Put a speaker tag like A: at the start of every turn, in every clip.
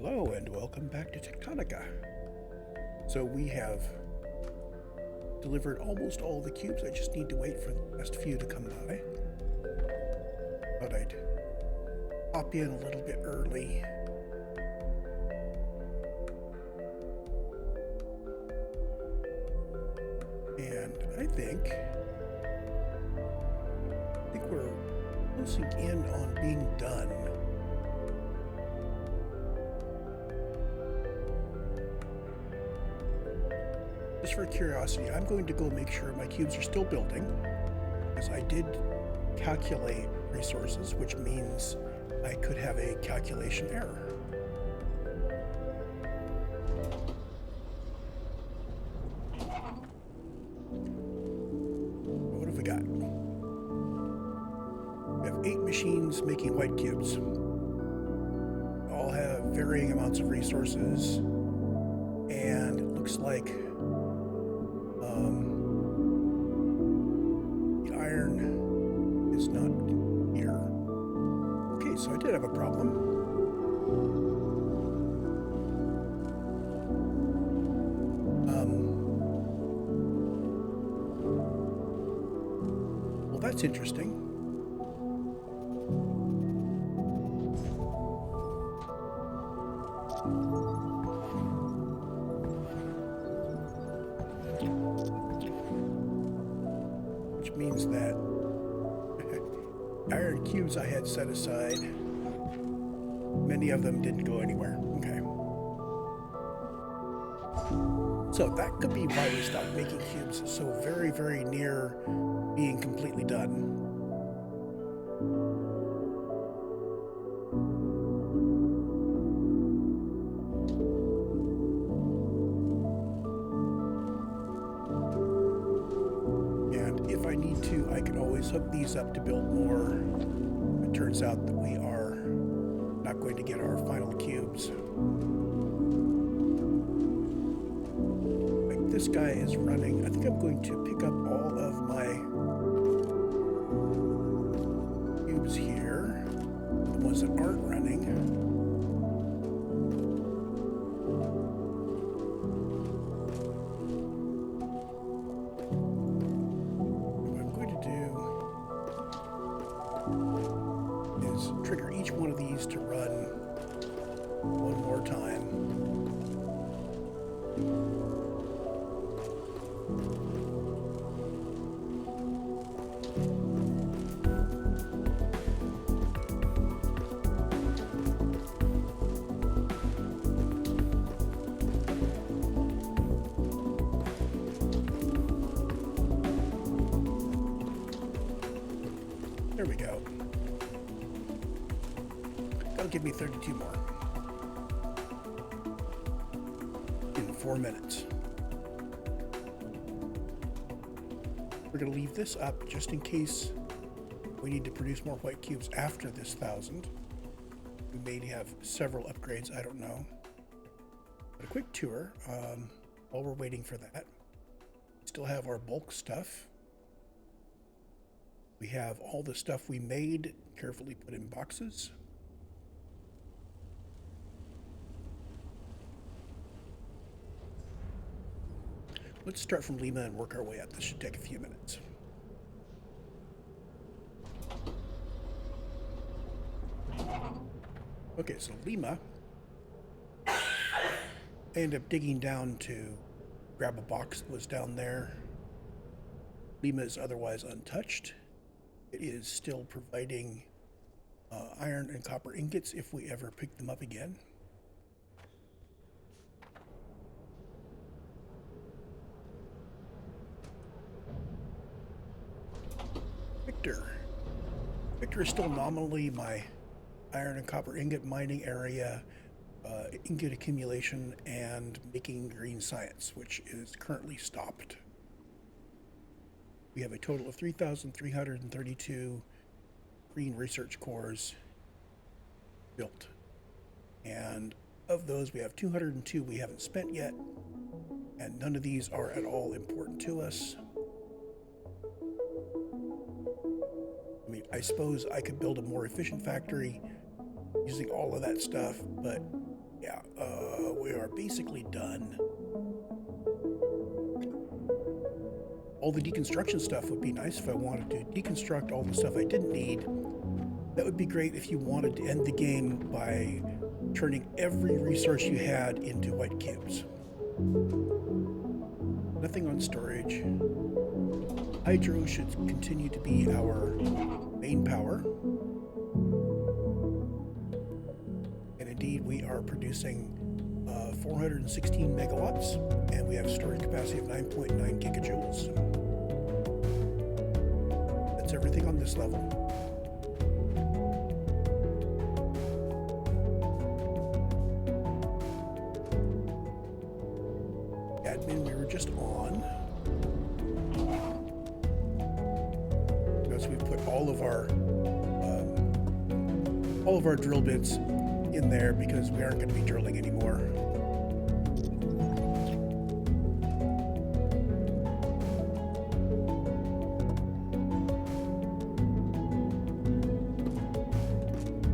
A: Hello and welcome back to Tectonica. So we have delivered almost all the cubes. I just need to wait for the last few to come by. Thought I'd hop in a little bit early. And I think we're closing in on being done. Just for curiosity, I'm going to go make sure my cubes are still building, because I did calculate resources, which means I could have a calculation error. What have we got? We have 8 machines making white cubes. All have varying amounts of resources, and it looks like the iron is not here. Okay, so I did have a problem. Well, that's interesting. Which means that iron cubes I had set aside, many of them didn't go anywhere. Okay. So that could be why we stopped making cubes so very, very near being completely done. And if I need to, I can always hook these up to build more. It turns out that we are not going to get our final cubes. Like this guy is running. I think I'm going to pick up all of my cubes here, the ones that aren't running. What I'm going to do is trigger each one of these to run one more time. There we go. That'll give me 32 more in 4 minutes. We're going to leave this up just in case we need to produce more white cubes after this 1,000. We may have several upgrades, I don't know. But a quick tour while we're waiting for that. Still have our bulk stuff. We have all the stuff we made carefully put in boxes. Let's start from Lima and work our way up. This should take a few minutes. Okay, so Lima, I ended up digging down to grab a box that was down there. Lima is otherwise untouched. It is still providing iron and copper ingots if we ever pick them up again. Victor. Victor is still nominally my iron and copper ingot mining area, ingot accumulation, and making green science, which is currently stopped. We have a total of 3,332 green research cores built. And of those, we have 202 we haven't spent yet, and none of these are at all important to us. I mean, I suppose I could build a more efficient factory using all of that stuff, but Yeah, we are basically done. All the deconstruction stuff would be nice if I wanted to deconstruct all the stuff I didn't need. That would be great if you wanted to end the game by turning every resource you had into white cubes. Nothing on storage. Hydro should continue to be our main power. And indeed, we are producing 416 megawatts, and we have storage capacity of 9.9 gigajoules. That's everything on this level. Admin, we were just on. Notice we put all of our drill bits in there because we aren't going to be drilling anymore.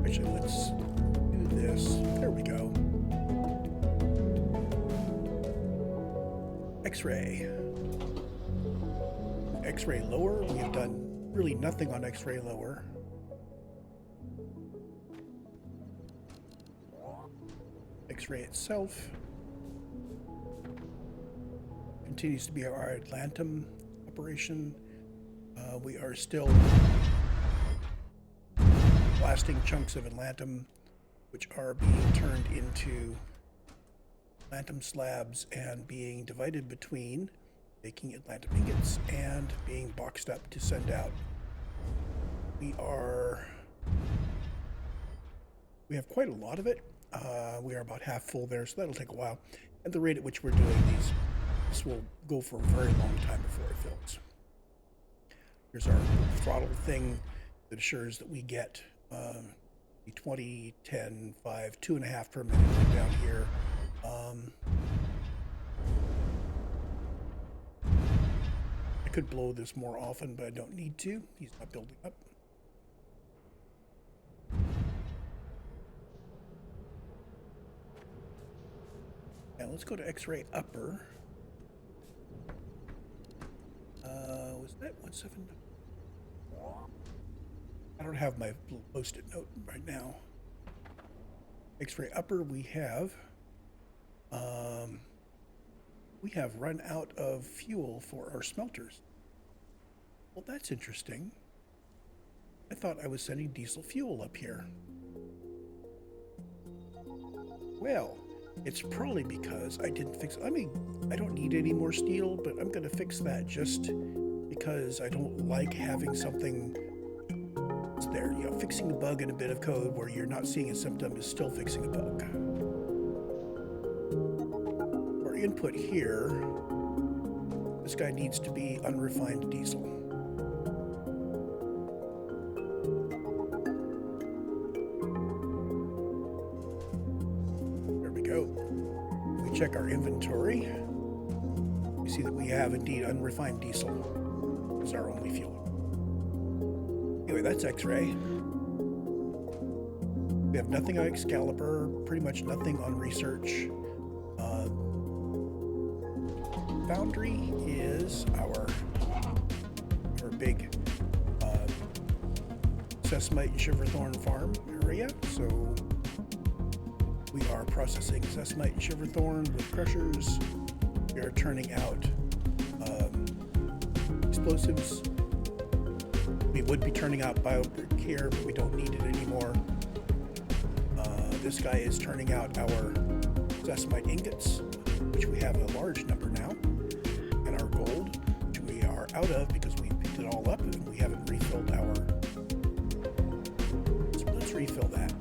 A: Actually, let's do this. There we go. X-ray. X-ray lower. We have done really nothing on X-ray lower. X-ray itself continues to be our Atlantum operation. We are still blasting chunks of Atlantum, which are being turned into Atlantum slabs and being divided between making Atlantum ingots and being boxed up to send out. We have quite a lot of it. We are about half full there, so that'll take a while. At the rate at which we're doing these, this will go for a very long time before it fills. Here's our throttle thing that assures that we get 20, 10, 5, 2.5 per minute down here. I could blow this more often, but I don't need to. He's not building up. Now let's go to X-ray upper. Was that 17? I don't have my post-it note right now. X-ray upper, we have run out of fuel for our smelters. Well, that's interesting. I thought I was sending diesel fuel up here. Well, it's probably because I didn't fix. I mean, I don't need any more steel, but I'm going to fix that just because I don't like having something there. You know, fixing a bug in a bit of code where you're not seeing a symptom is still fixing a bug. Our input here, this guy needs to be unrefined diesel. There we go. We check our inventory. We see that we have indeed unrefined diesel as our only fuel. Anyway, that's X-ray. We have nothing on Excalibur, pretty much nothing on research. Foundry is our big Sesamite and Shiverthorn farm area, so we are processing Sesamite and Shiverthorn with crushers. We are turning out explosives. We would be turning out biobrick here, but we don't need it anymore. This guy is turning out our Sesamite ingots, which we have a large number now, and our gold, which we are out of because we picked it all up and we haven't refilled our. So let's refill that.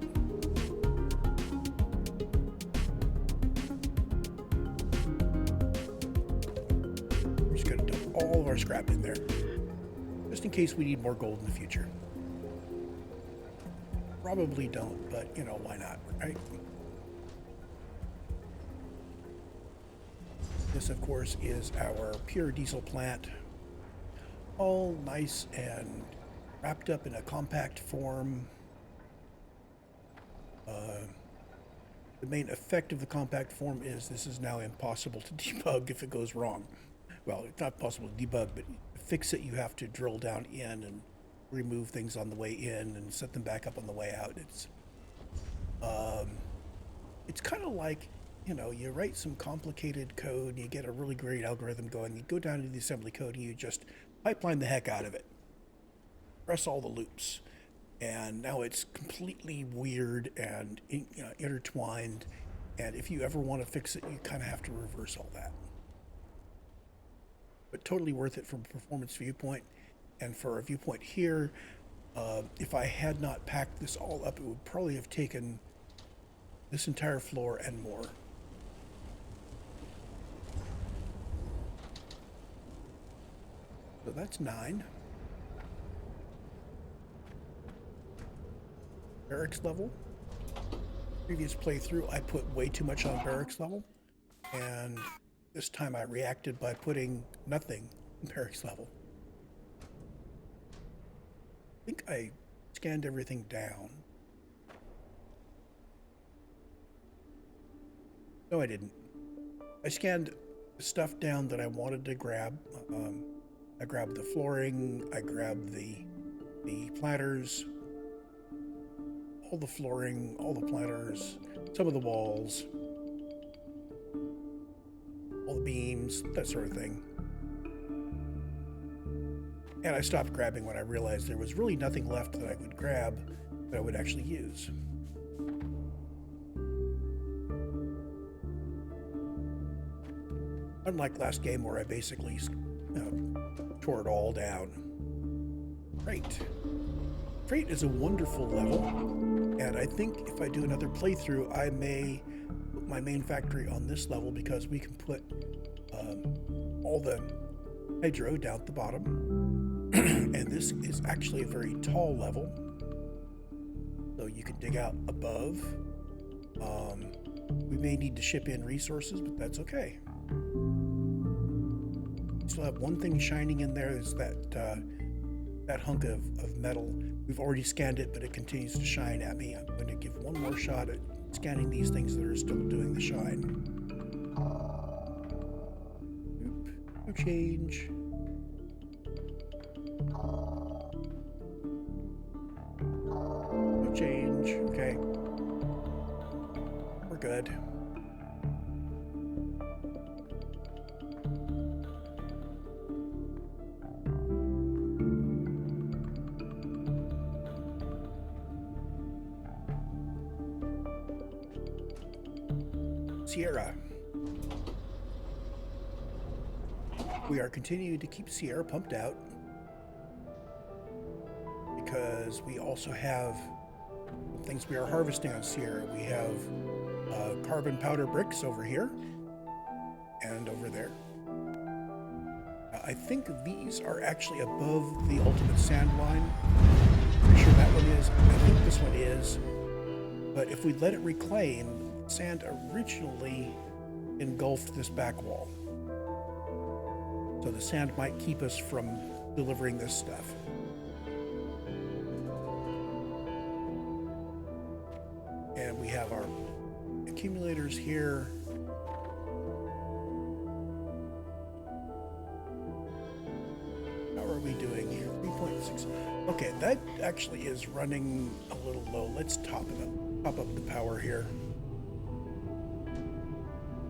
A: We're just going to dump all of our scrap in there, just in case we need more gold in the future. Probably don't, but you know, why not, right? This, of course, is our pure diesel plant, all nice and wrapped up in a compact form. The main effect of the compact form is this is now impossible to debug if it goes wrong. Well, it's not possible to debug, but to fix it, you have to drill down in and remove things on the way in and set them back up on the way out. It's kind of like, you write some complicated code and you get a really great algorithm going. You go down to the assembly code and you just pipeline the heck out of it. Press all the loops. And now it's completely weird and intertwined. And if you ever want to fix it, you kind of have to reverse all that. But totally worth it from a performance viewpoint. And for a viewpoint here, if I had not packed this all up, it would probably have taken this entire floor and more. So that's 9. Barracks level. Previous playthrough, I put way too much on barracks level. And this time I reacted by putting nothing in barracks level. I think I scanned everything down. No, I didn't. I scanned stuff down that I wanted to grab. I grabbed the flooring, I grabbed the planters, all the flooring, all the planters, some of the walls, all the beams, that sort of thing. And I stopped grabbing when I realized there was really nothing left that I could grab that I would actually use. Unlike last game where I basically tore it all down. Freight is a wonderful level, and I think if I do another playthrough, I may put my main factory on this level because we can put all the hydro down at the bottom. And this is actually a very tall level, so you can dig out above. We may need to ship in resources, but that's okay. Still have one thing shining in there, is that hunk of metal. We've already scanned it, but it continues to shine at me. I'm going to give one more shot at scanning these things that are still doing the shine. Oop, no change. No change. Okay. We're good. Sierra. We are continuing to keep Sierra pumped out because we also have things we are harvesting on Sierra. We have carbon powder bricks over here and over there. I think these are actually above the ultimate sand line. Pretty sure that one is. I think this one is. But if we let it reclaim, sand originally engulfed this back wall. So the sand might keep us from delivering this stuff. And we have our accumulators here. How are we doing here? 3.6. Okay, that actually is running a little low. Let's top up the power here.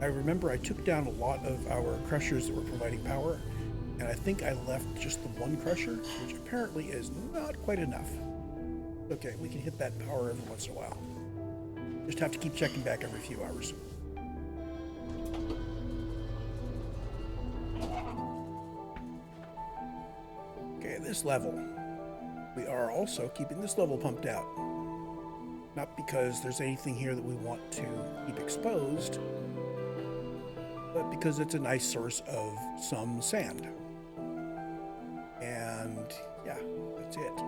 A: I remember I took down a lot of our crushers that were providing power, and I think I left just the one crusher, which apparently is not quite enough. Okay, we can hit that power every once in a while. Just have to keep checking back every few hours. Okay, this level. We are also keeping this level pumped out. Not because there's anything here that we want to keep exposed, but because it's a nice source of some sand. And yeah, that's it.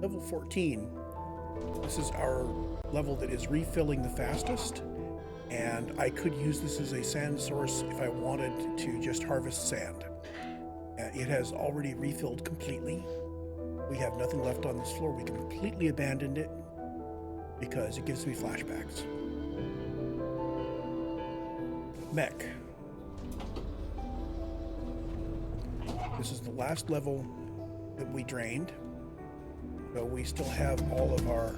A: Level 14. This is our level that is refilling the fastest, and I could use this as a sand source if I wanted to just harvest sand. It has already refilled completely. We have nothing left on this floor. We completely abandoned it because it gives me flashbacks. Mech. This is the last level that we drained. So we still have all of our,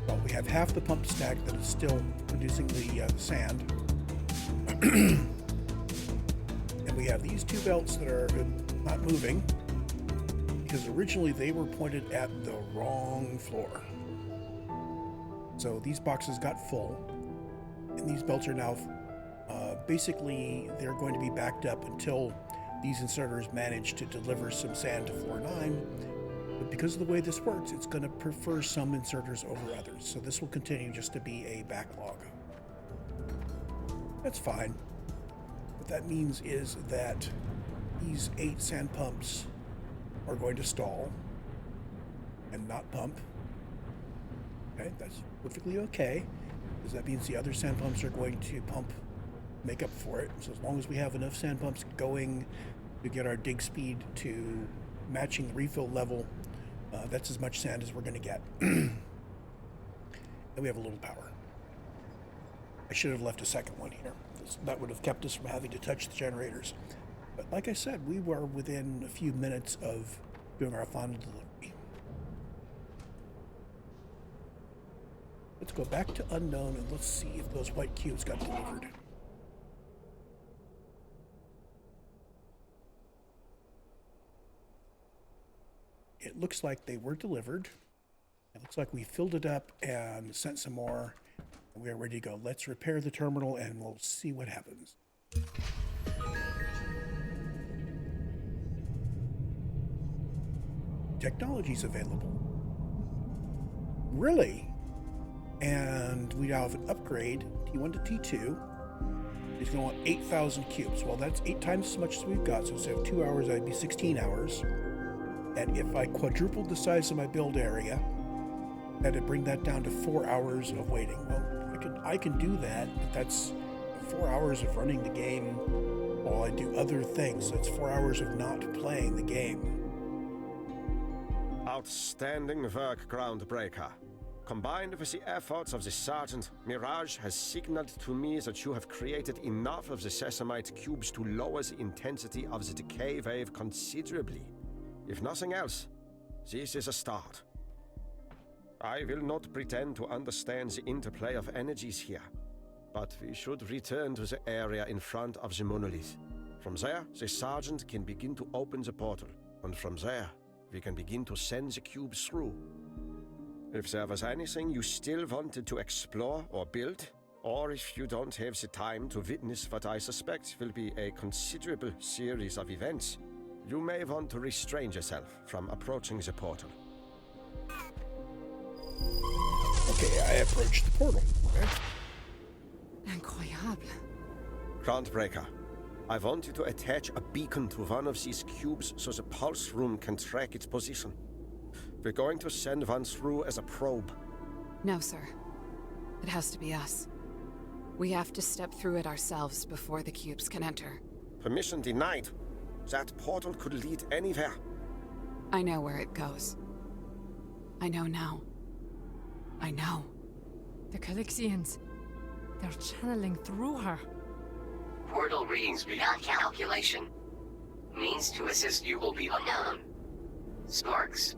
A: well, we have half the pump stack that is still producing the sand. And we have these two belts that are not moving because originally they were pointed at the wrong floor. So these boxes got full, and these belts are now basically they're going to be backed up until these inserters manage to deliver some sand to floor 9. But because of the way this works, it's going to prefer some inserters over others. So this will continue just to be a backlog. That's fine. What that means is that these 8 sand pumps are going to stall and not pump. Okay, that's perfectly okay, because that means the other sand pumps are going to pump, make up for it. So as long as we have enough sand pumps going to get our dig speed to matching the refill level, that's as much sand as we're going to get. And we have a little power. I should have left a second one here. That would have kept us from having to touch the generators. But like I said, we were within a few minutes of doing our final delivery. Let's go back to unknown and let's see if those white cubes got delivered. It looks like they were delivered. It looks like we filled it up and sent some more. We are ready to go. Let's repair the terminal and we'll see what happens. Technology's available. Really? And we now have an upgrade, T1 to T2. It's going to want 8,000 cubes. Well, that's 8 times as much as we've got. So instead of 2 hours, that'd be 16 hours. And if I quadrupled the size of my build area, that'd bring that down to 4 hours of waiting. Well, I can do that, but that's 4 hours of running the game while I do other things. That's 4 hours of not playing the game.
B: Outstanding work, Groundbreaker. Combined with the efforts of the Sergeant, Mirage has signaled to me that you have created enough of the Sesamite cubes to lower the intensity of the decay wave considerably. If nothing else, this is a start. I will not pretend to understand the interplay of energies here, but we should return to the area in front of the monolith. From there, the Sergeant can begin to open the portal, and from there, we can begin to send the cubes through. If there was anything you still wanted to explore or build, or if you don't have the time to witness what I suspect will be a considerable series of events, you may want to restrain yourself from approaching the portal.
A: Okay, I approached the portal. Okay.
C: Incroyable.
B: Groundbreaker, I want you to attach a beacon to one of these cubes so the pulse room can track its position. We're going to send one through as a probe.
C: No, sir. It has to be us. We have to step through it ourselves before the cubes can enter.
B: Permission denied. That portal could lead anywhere.
C: I know where it goes. I know now. I know.
D: The Calixians. They're channeling through her.
E: Portal readings beyond calculation. Means to assist you will be unknown. Sparks.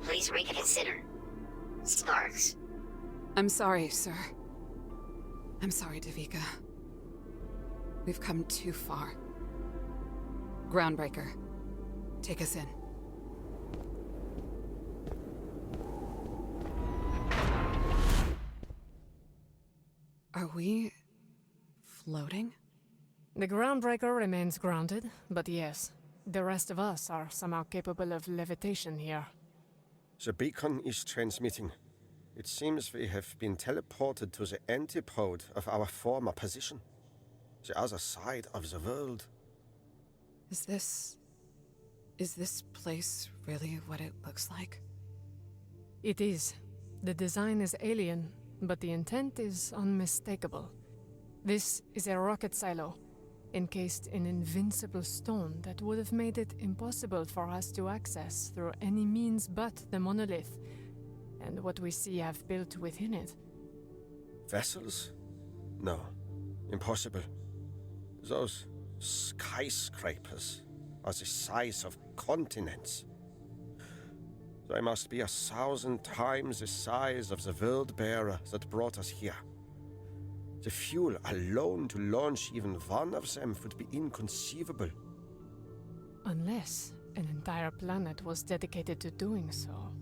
E: Please reconsider. Sparks.
C: I'm sorry, sir. I'm sorry, Davika. We've come too far. Groundbreaker, take us in. Are we floating?
D: The Groundbreaker remains grounded, but yes, the rest of us are somehow capable of levitation here.
B: The beacon is transmitting. It seems we have been teleported to the antipode of our former position. The other side of the world.
C: Is this place really what it looks like?
D: It is. The design is alien, but the intent is unmistakable. This is a rocket silo, encased in invincible stone that would have made it impossible for us to access through any means but the monolith, and what we see have built within it.
B: Vessels? No. Impossible. Those skyscrapers are the size of continents. They must be 1,000 times the size of the world bearer that brought us here. The fuel alone to launch even one of them would be inconceivable.
D: Unless an entire planet was dedicated to doing so.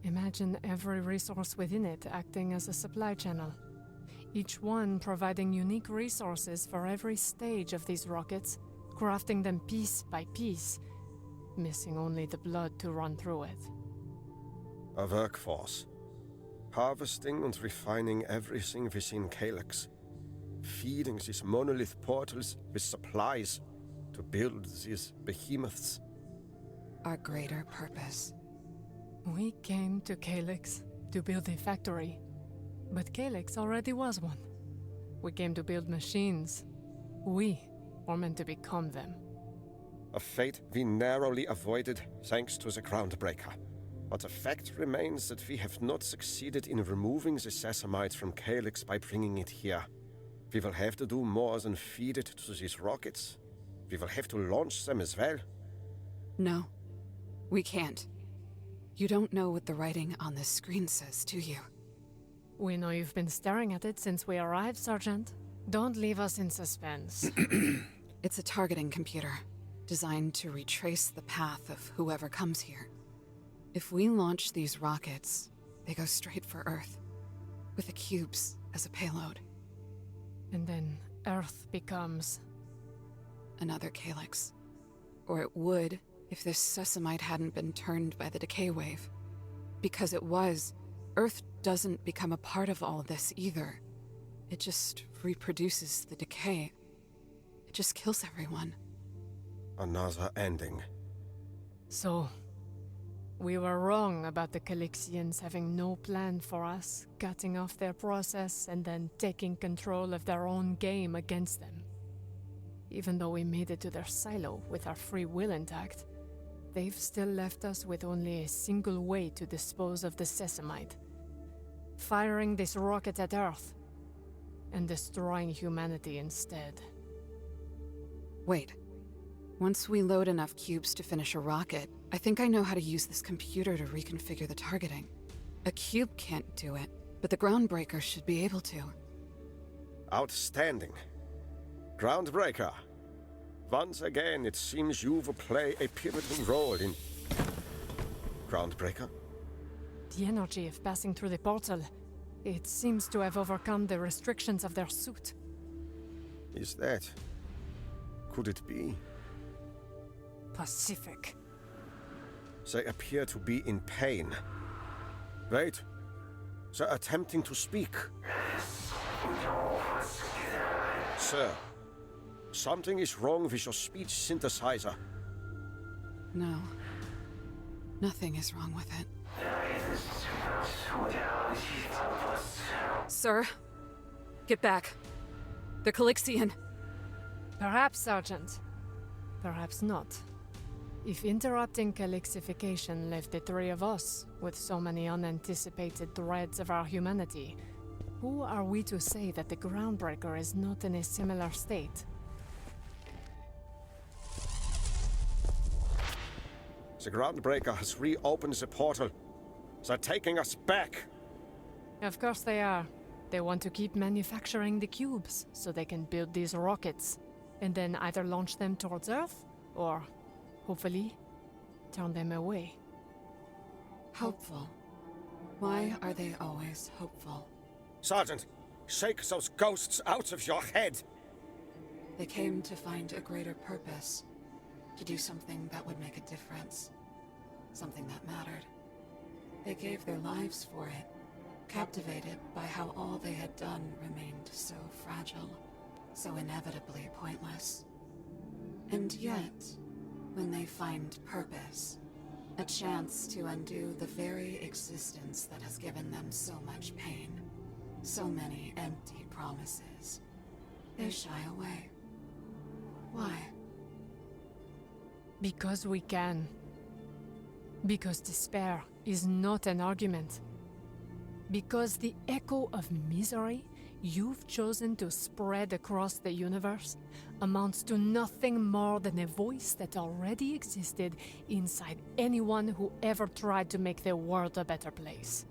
D: Imagine every resource within it acting as a supply channel. Each one providing unique resources for every stage of these rockets, crafting them piece by piece, missing only the blood to run through it.
B: A workforce. Harvesting and refining everything within Calyx. Feeding these monolith portals with supplies to build these behemoths.
C: Our greater purpose.
D: We came to Calyx to build a factory, but Calyx already was one. We came to build machines. We were meant to become them.
B: A fate we narrowly avoided thanks to the Groundbreaker. But the fact remains that we have not succeeded in removing the Sessamite from Calyx by bringing it here. We will have to do more than feed it to these rockets. We will have to launch them as well.
C: No, we can't. You don't know what the writing on this screen says, do you?
D: We know you've been staring at it since we arrived, Sergeant. Don't leave us in suspense.
C: It's a targeting computer, designed to retrace the path of whoever comes here. If we launch these rockets, they go straight for Earth, with the cubes as a payload.
D: And then Earth becomes...
C: another Calyx. Or it would if this Sessamite hadn't been turned by the decay wave. Because it was, Earth doesn't become a part of all of this either. It just reproduces the decay. It just kills everyone.
B: Another ending.
D: So, we were wrong about the Calyxians having no plan for us, cutting off their process and then taking control of their own game against them. Even though we made it to their silo with our free will intact, they've still left us with only a single way to dispose of the Sessamite. Firing this rocket at Earth, and destroying humanity instead.
C: Wait. Once we load enough cubes to finish a rocket, I think I know how to use this computer to reconfigure the targeting. A cube can't do it, but the Groundbreaker should be able to.
B: Outstanding. Groundbreaker. Once again, it seems you will play a pivotal role in... Groundbreaker?
D: The energy of passing through the portal, it seems to have overcome the restrictions of their suit.
B: Is that... could it be?
D: Pacific.
B: They appear to be in pain. Wait. They're attempting to speak. Sir, something is wrong with your speech synthesizer.
C: No. Nothing is wrong with it. Sir, get back. The Calyxian.
D: Perhaps, Sergeant. Perhaps not. If interrupting Calyxification left the three of us with so many unanticipated threads of our humanity, who are we to say that the Groundbreaker is not in a similar state?
B: The Groundbreaker has reopened the portal. They're taking us back.
D: Of course they are. They want to keep manufacturing the cubes so they can build these rockets, and then either launch them towards Earth, or, hopefully, turn them away.
C: Hopeful. Why are they always hopeful?
B: Sergeant, shake those ghosts out of your head!
C: They came to find a greater purpose. To do something that would make a difference. Something that mattered. They gave their lives for it, captivated by how all they had done remained so fragile, so inevitably pointless. And yet, when they find purpose, a chance to undo the very existence that has given them so much pain, So many empty promises. They shy away. Why?
D: Because we can. Because despair is not an argument. Because the echo of misery you've chosen to spread across the universe amounts to nothing more than a voice that already existed inside anyone who ever tried to make the world a better place.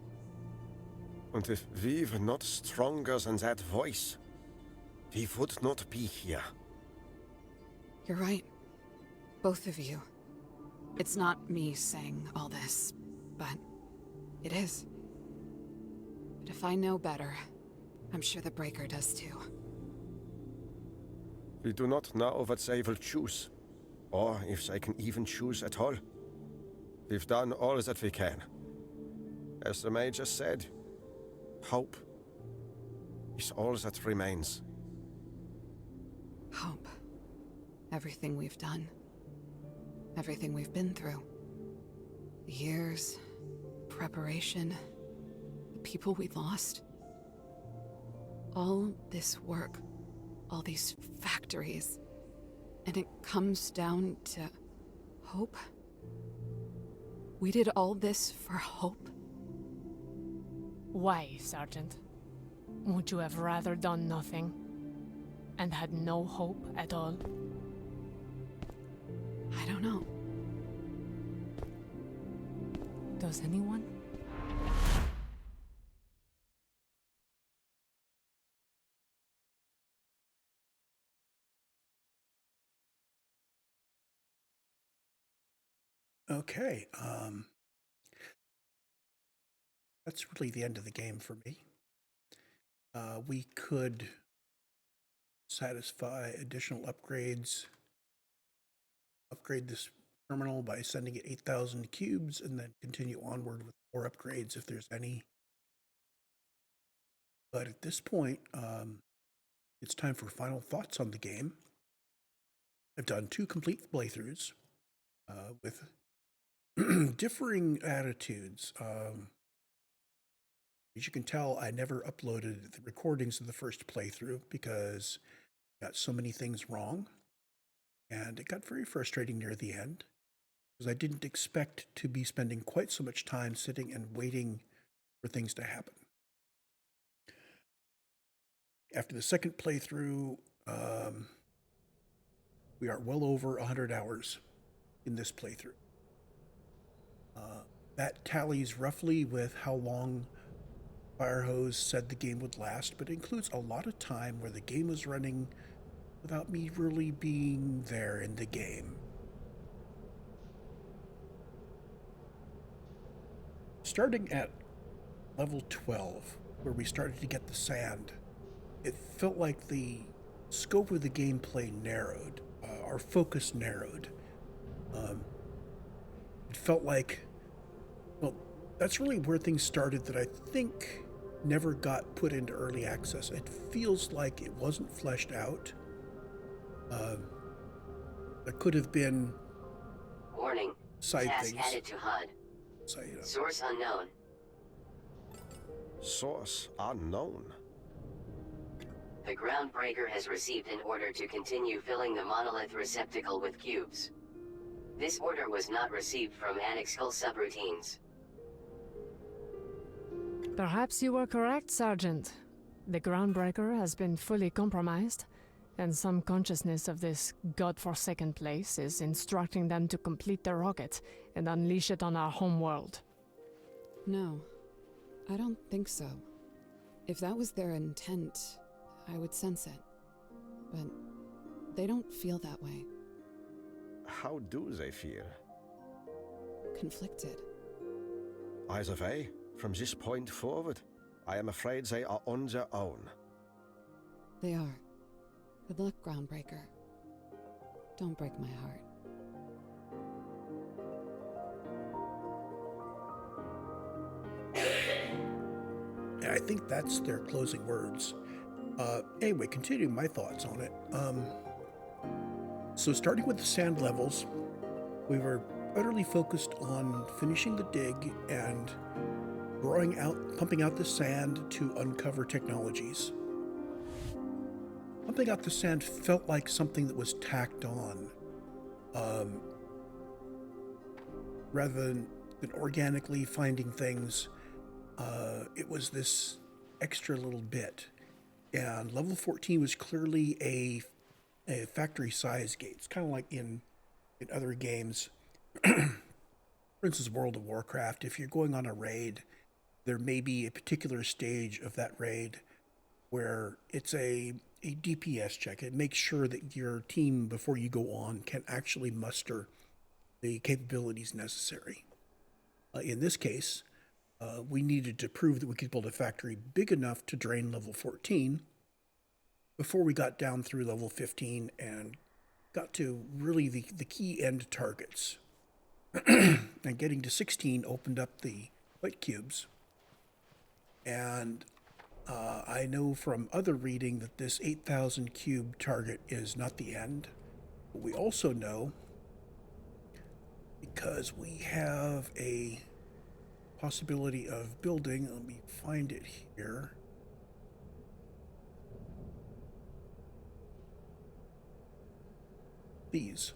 B: And if we were not stronger than that voice, we would not be here.
C: You're right. Both of you. It's not me saying all this, but it is. But if I know better, I'm sure the Breaker does too.
B: We do not know what they will choose, or if they can even choose at all. We've done all that we can. As the Major said, hope is all that remains.
C: Hope. Everything we've done. Everything we've been through. The years, preparation, the people we lost. All this work, all these factories, and it comes down to hope? We did all this for hope?
D: Why, Sergeant? Would you have rather done nothing? And had no hope at all?
C: I don't know.
D: Does anyone?
A: Okay, that's really the end of the game for me. We could satisfy additional upgrades, upgrade this terminal by sending it 8,000 cubes, and then continue onward with more upgrades if there's any. But at this point, it's time for final thoughts on the game. I've done 2 complete playthroughs with differing attitudes. As you can tell, I never uploaded the recordings of the first playthrough because I got so many things wrong, and it got very frustrating near the end because I didn't expect to be spending quite so much time sitting and waiting for things to happen. After the second playthrough, we are well over 100 hours in this playthrough. That tallies roughly with how long Firehose said the game would last, but it includes a lot of time where the game was running without me really being there in the game. Starting at level 12, where we started to get the sand, it felt like the scope of the gameplay narrowed, our focus narrowed. It felt like, well, that's really where things started that I think never got put into early access. It feels like it wasn't fleshed out. There could have been
E: Warning.
A: side
E: Task
A: things.
E: added to HUD. Source unknown.
B: Source unknown.
E: The Groundbreaker has received an order to continue filling the monolith receptacle with cubes. This order was not received from Anixkull subroutines.
D: Perhaps you were correct, Sergeant. The Groundbreaker has been fully compromised, and some consciousness of this godforsaken place is instructing them to complete the rocket and unleash it on our homeworld.
C: No, I don't think so. If that was their intent, I would sense it. But they don't feel that way.
B: How do they feel?
C: Conflicted.
B: Either way, from this point forward, I am afraid they are on their own.
C: They are. Good luck, Groundbreaker. Don't break my heart.
A: And I think that's their closing words. Anyway, continuing my thoughts on it. So starting with the sand levels, we were utterly focused on finishing the dig and pumping out the sand to uncover technologies. Pumping out the sand felt like something that was tacked on, rather than organically finding things. It was this extra little bit, and level 14 was clearly a factory size gate. It's kind of like in other games. For instance, World of Warcraft, if you're going on a raid, there may be a particular stage of that raid where it's a DPS check. It makes sure that your team, before you go on, can actually muster the capabilities necessary. In this case, we needed to prove that we could build a factory big enough to drain level 14 before we got down through level 15 and got to really the key end targets. And getting to 16 opened up the white cubes. And I know from other reading that this 8,000 cube target is not the end. But we also know, because we have a possibility of building, let me find it here. These.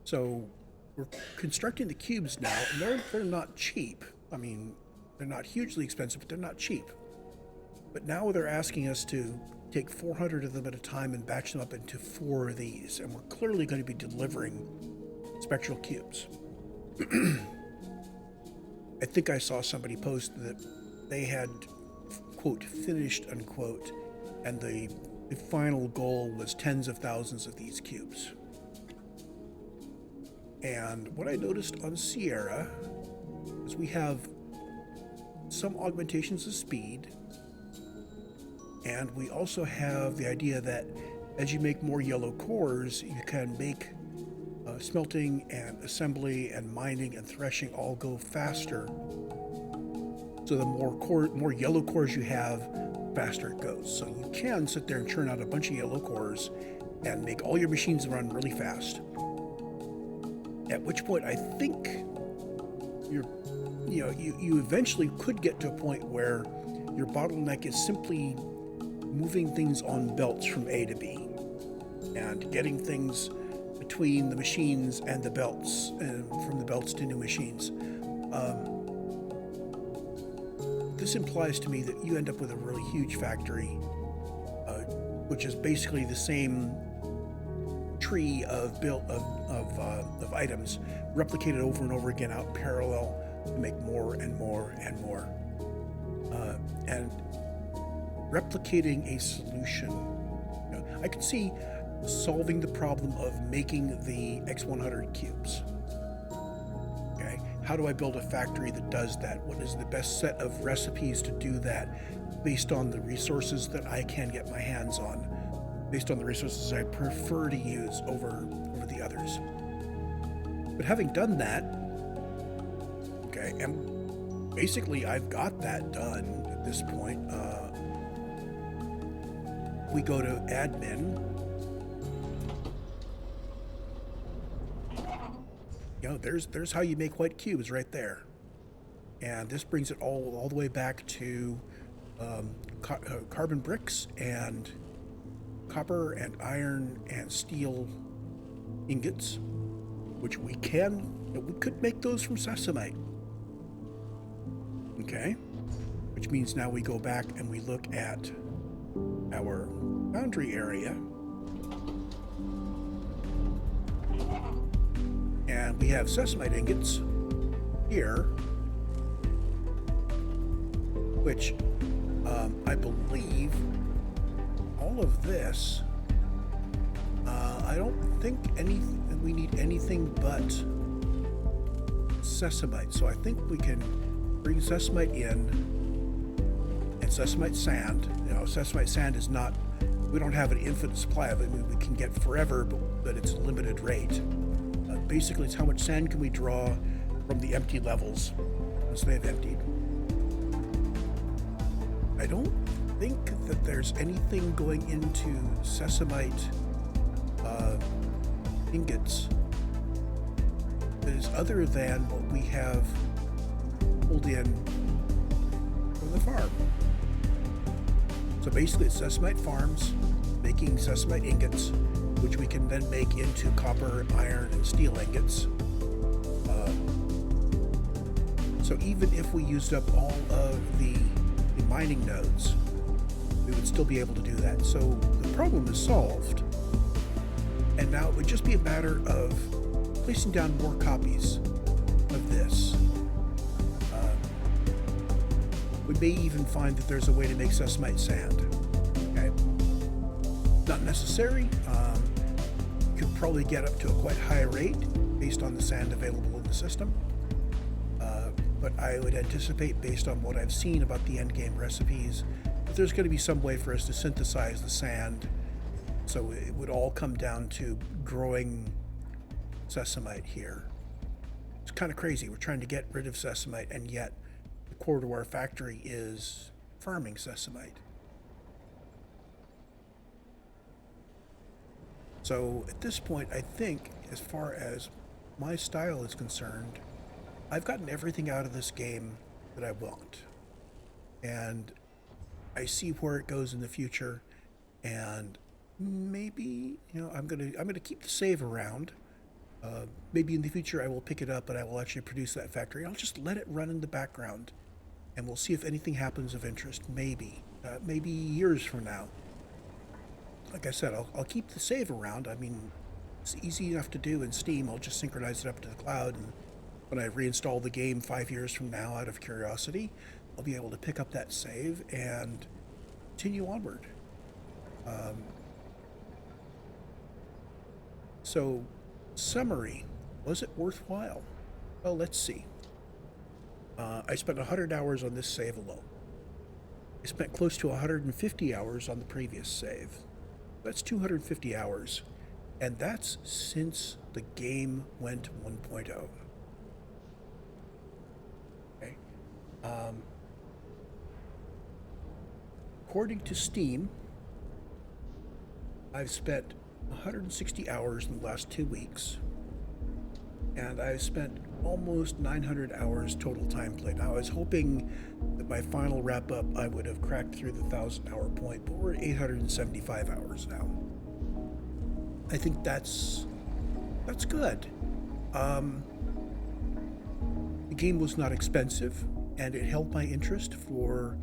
A: So we're constructing the cubes now, and they're not cheap. I mean, they're not hugely expensive, but they're not cheap. But now they're asking us to take 400 of them at a time and batch them up into 4 of these, and we're clearly going to be delivering spectral cubes. I think I saw somebody post that they had, quote, finished, unquote, and the final goal was tens of thousands of these cubes. And what I noticed on Sierra is we have some augmentations of speed, and we also have the idea that as you make more yellow cores, you can make smelting and assembly and mining and threshing all go faster. So the more yellow cores you have, faster it goes. So you can sit there and churn out a bunch of yellow cores and make all your machines run really fast. At which point, I think you eventually could get to a point where your bottleneck is simply moving things on belts from A to B and getting things between the machines and the belts, and from the belts to new machines. This implies to me that you end up with a really huge factory, which is basically the same tree of items replicated over and over again out in parallel to make more and more and more, and replicating a solution. I could see solving the problem of making the X100 cubes. Okay, how do I build a factory that does that? What is the best set of recipes to do that based on the resources that I can get my hands on, based on the resources I prefer to use over the others? But having done that, okay, and basically I've got that done at this point. We go to admin. There's how you make white cubes right there. And this brings it all the way back to carbon bricks and copper and iron and steel ingots, which we could make those from sesamite. Okay? Which means now we go back and we look at our foundry area. And we have sesamite ingots here, which I believe all of this, I don't think we need anything but sesamite. So I think we can bring sesamite in, and sesamite sand. Sesamite sand is not, we don't have an infinite supply of it. I mean, we can get forever, but it's a limited rate. Basically, it's how much sand can we draw from the empty levels once they've emptied. I don't think that there's anything going into sesamite ingots that is other than what we have pulled in from the farm. So basically it's Sesamite farms making Sesamite ingots, which we can then make into copper, iron, and steel ingots. So even if we used up all of the mining nodes, we would still be able to do that. So the problem is solved. And now it would just be a matter of placing down more copies of this. We may even find that there's a way to make Sesamite sand. Okay? Not necessary. You could probably get up to a quite high rate based on the sand available in the system. But I would anticipate, based on what I've seen about the endgame recipes, that there's going to be some way for us to synthesize the sand. So it would all come down to growing Sesamite here. It's kind of crazy. We're trying to get rid of Sesamite, and yet the core to our factory is farming Sesamite. So at this point, I think, as far as my style is concerned, I've gotten everything out of this game that I want. And I see where it goes in the future, and maybe, I'm gonna keep the save around. Maybe in the future I will pick it up and I will actually produce that factory. I'll just let it run in the background, and we'll see if anything happens of interest. Maybe years from now. Like I said, I'll keep the save around. I mean, it's easy enough to do in Steam. I'll just synchronize it up to the cloud, and when I reinstall the game 5 years from now, out of curiosity, I'll be able to pick up that save and continue onward. So, summary, was it worthwhile? Well, let's see. I spent 100 hours on this save alone. I spent close to 150 hours on the previous save. That's 250 hours, and that's since the game went 1.0. Okay. According to Steam, I've spent 160 hours in the last 2 weeks, and I've spent almost 900 hours total time played. Now, I was hoping that by final wrap up I would have cracked through the 1,000-hour point, but we're at 875 hours now. I think that's good. The game was not expensive, and it held my interest for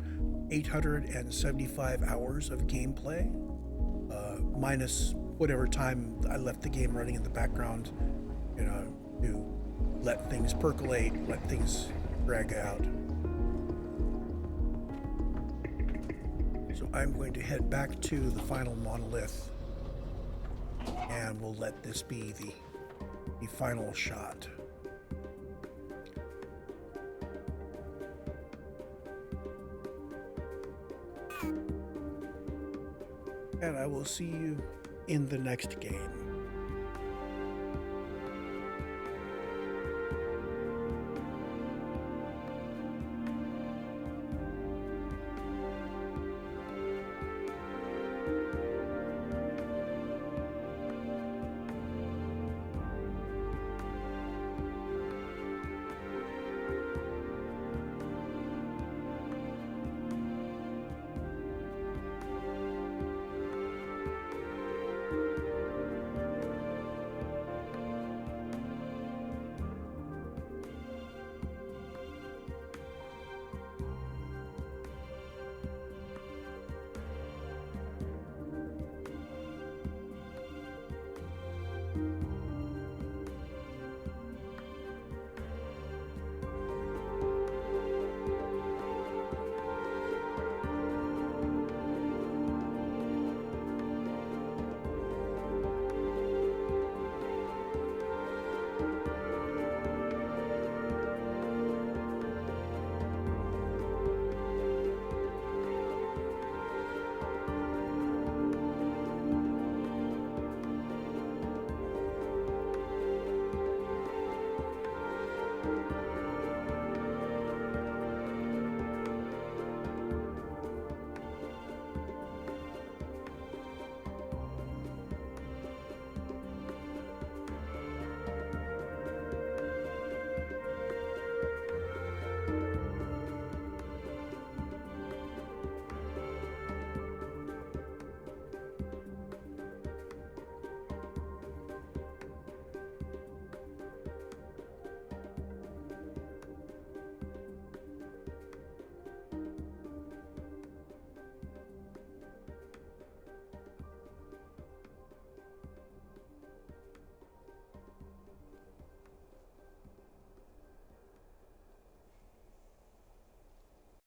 A: 875 hours of gameplay, minus whatever time I left the game running in the background, to let things percolate, let things drag out. So I'm going to head back to the final monolith, and we'll let this be the final shot. And I will see you in the next game.